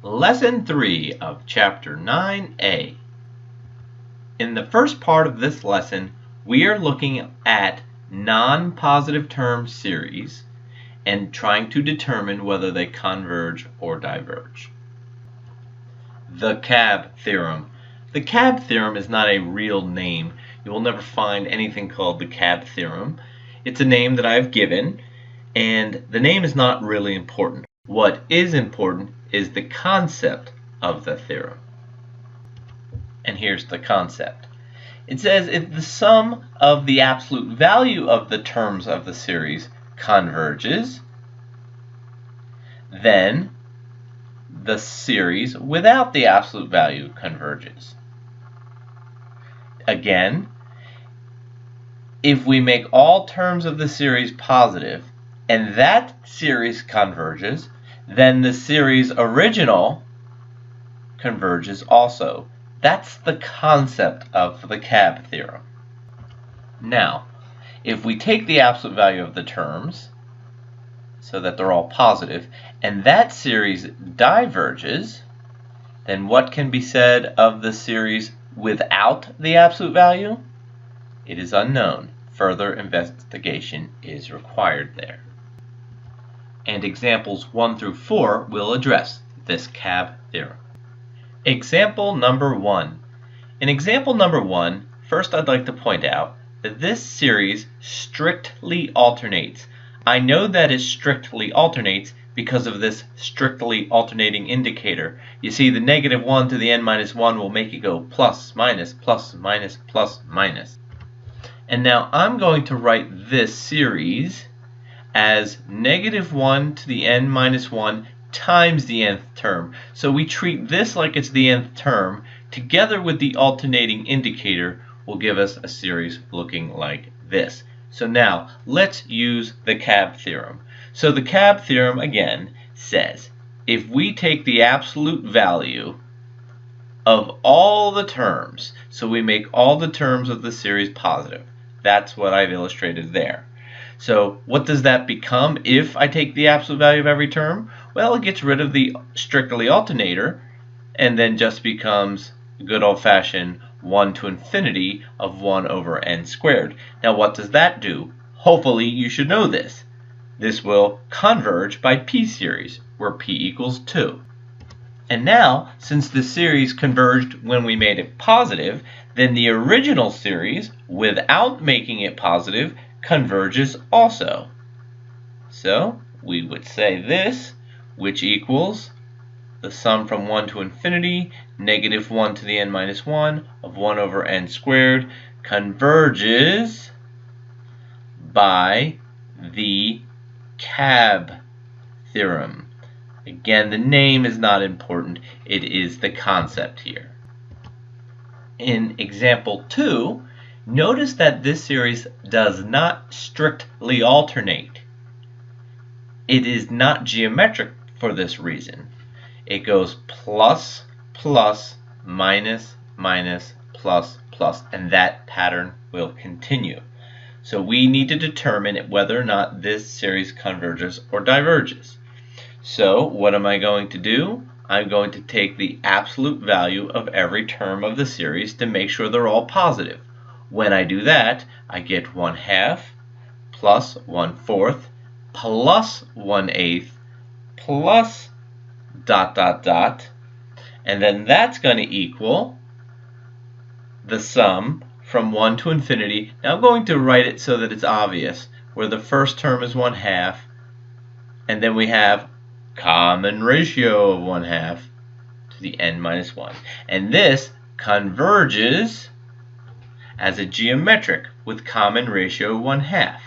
Lesson 3 of Chapter 9a. In the first part of this lesson, we are looking at non-positive term series and trying to determine whether they converge or diverge. The Cab Theorem. The Cab Theorem is not a real name. You will never find anything called the Cab Theorem. It's a name that I've given, and the name is not really important. What is important is the concept of the theorem. And here's the concept. It says if the sum of the absolute value of the terms of the series converges, then the series without the absolute value converges. Again, if we make all terms of the series positive and that series converges, then the series original converges also. That's the concept of the Cab theorem. Now, if we take the absolute value of the terms so that they're all positive, and that series diverges, then what can be said of the series without the absolute value? It is unknown. Further investigation is required there. And examples 1 through 4 will address this Cab theorem. Example number 1. In example number 1, first I'd like to point out that this series strictly alternates. I know that it strictly alternates because of this strictly alternating indicator. You see, the negative 1 to the n minus 1 will make it go plus, minus, plus, minus, plus, minus. And now I'm going to write this series as negative 1 to the n minus 1 times the nth term. So we treat this like it's the nth term, together with the alternating indicator will give us a series looking like this. So now let's use the Cab theorem. So the Cab theorem again says if we take the absolute value of all the terms, so we make all the terms of the series positive. That's what I've illustrated there. So what does that become if I take the absolute value of every term? Well, it gets rid of the strictly alternator and then just becomes good old-fashioned 1 to infinity of 1 over n squared. Now what does that do? Hopefully you should know this. This will converge by p-series, where p equals 2. And now, since the series converged when we made it positive, then the original series, without making it positive, converges also. So we would say this, which equals the sum from 1 to infinity, negative 1 to the n minus 1 of 1 over n squared, converges by the Cab theorem. Again, the name is not important. It is the concept here. In example 2, notice that this series does not strictly alternate. It is not geometric for this reason. It goes plus, plus, minus, minus, plus, plus, and that pattern will continue. So we need to determine whether or not this series converges or diverges. So what am I going to do? I'm going to take the absolute value of every term of the series to make sure they're all positive. When I do that, I get 1/2 plus 1/4 plus 1/8 plus ... and then that's going to equal the sum from 1 to infinity. Now I'm going to write it so that it's obvious, where the first term is 1/2, and then we have common ratio of 1/2 to the n minus 1. And this converges as a geometric with common ratio 1/2.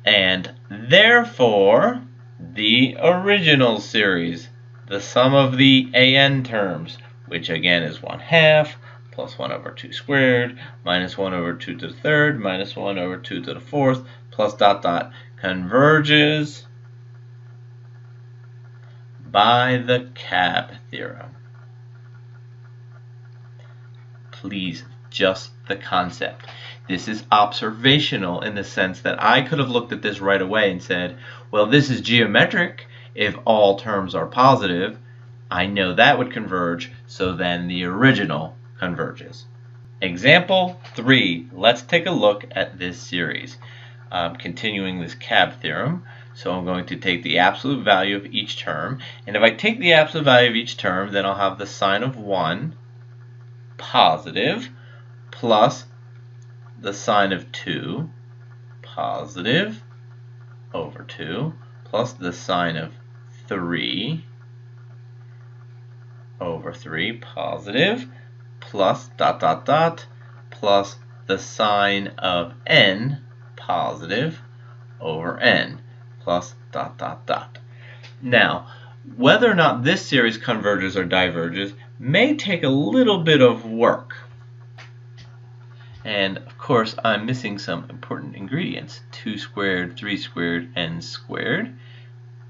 And therefore, the original series, the sum of the an terms, which again is 1/2 plus 1 over 2 squared minus 1 over 2 to the third minus 1 over 2 to the fourth plus ... converges by the Cab theorem. Please, just the concept. This is observational in the sense that I could have looked at this right away and said, well, this is geometric if all terms are positive, I know that would converge, so then the original converges. Example 3. Let's take a look at this series. Continuing this Cab theorem. So I'm going to take the absolute value of each term. And if I take the absolute value of each term, then I'll have the sine of 1 positive plus the sine of 2 positive over 2 plus the sine of 3 over 3 positive plus dot dot dot plus the sine of n positive over n plus dot dot dot. Now, whether or not this series converges or diverges may take a little bit of work. And of course, I'm missing some important ingredients. 2 squared, 3 squared, n squared.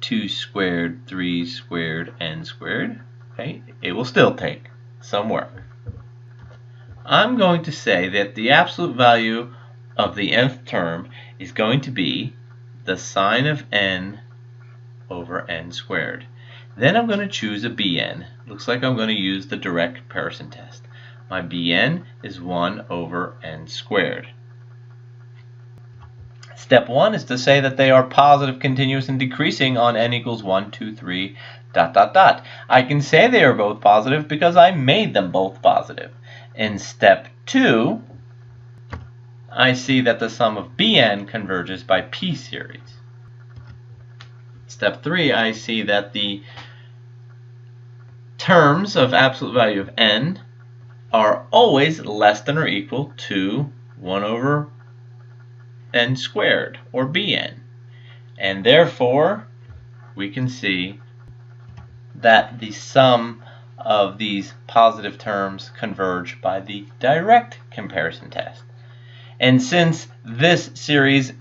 2 squared, 3 squared, n squared. Okay, it will still take some work. I'm going to say that the absolute value of the nth term is going to be the sine of n over n squared. Then I'm going to choose a bn. Looks like I'm going to use the direct comparison test. My bn is 1 over n squared. Step 1 is to say that they are positive, continuous, and decreasing on n equals 1, 2, 3, dot, dot, dot. I can say they are both positive because I made them both positive. In step 2, I see that the sum of bn converges by p series. Step 3, I see that the terms of absolute value of n are always less than or equal to 1 over n squared, or bn. And therefore, we can see that the sum of these positive terms converge by the direct comparison test. And since this series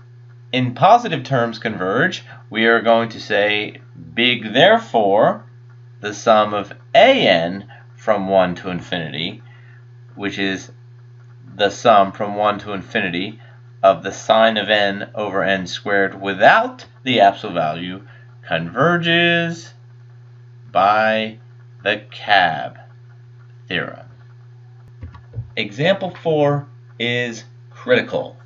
in positive terms converge, we are going to say big therefore the sum of an from 1 to infinity, which is the sum from 1 to infinity of the sine of n over n squared without the absolute value, converges by the Cab theorem. Example 4 is critical.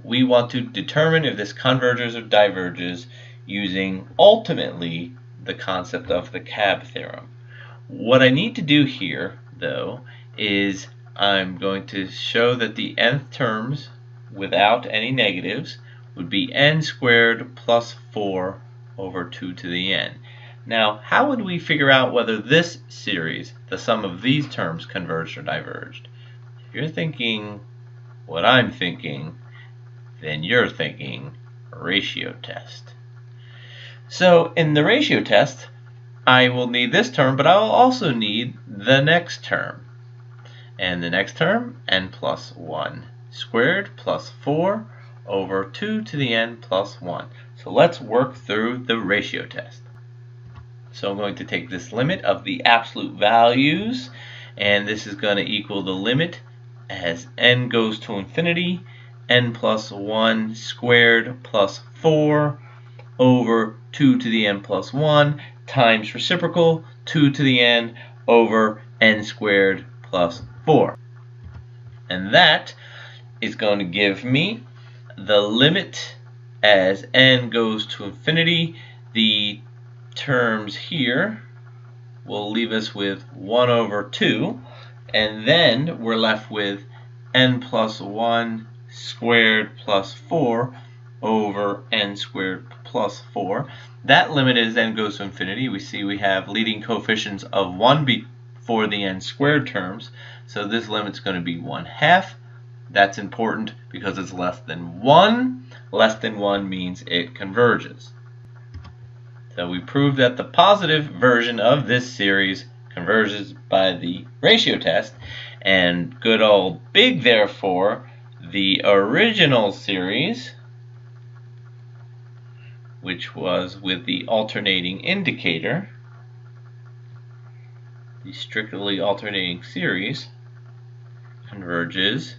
We want to determine if this converges or diverges using ultimately the concept of the Cab theorem. What I need to do here, though, is I'm going to show that the nth terms without any negatives would be n squared plus 4 over 2 to the n. Now, how would we figure out whether this series, the sum of these terms, converged or diverged? If you're thinking what I'm thinking, then you're thinking ratio test. So in the ratio test, I will need this term, but I will also need the next term. And the next term, n plus 1 squared plus 4 over 2 to the n plus 1. So let's work through the ratio test. So I'm going to take this limit of the absolute values, and this is going to equal the limit as n goes to infinity, n plus 1 squared plus 4 over 2 to the n plus 1 times reciprocal 2 to the n over n squared plus 4. And that is going to give me the limit as n goes to infinity. The terms here will leave us with 1 over 2, and then we're left with n plus 1 squared plus 4 over n squared plus 4. That limit as n goes to infinity. We see we have leading coefficients of 1 before the n squared terms, so this limit's going to be 1/2. That's important because it's less than 1. Less than 1 means it converges. So we proved that the positive version of this series converges by the ratio test, and good old big therefore, the original series, which was with the alternating indicator, the strictly alternating series, converges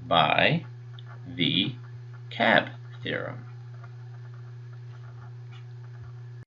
by the Cab theorem.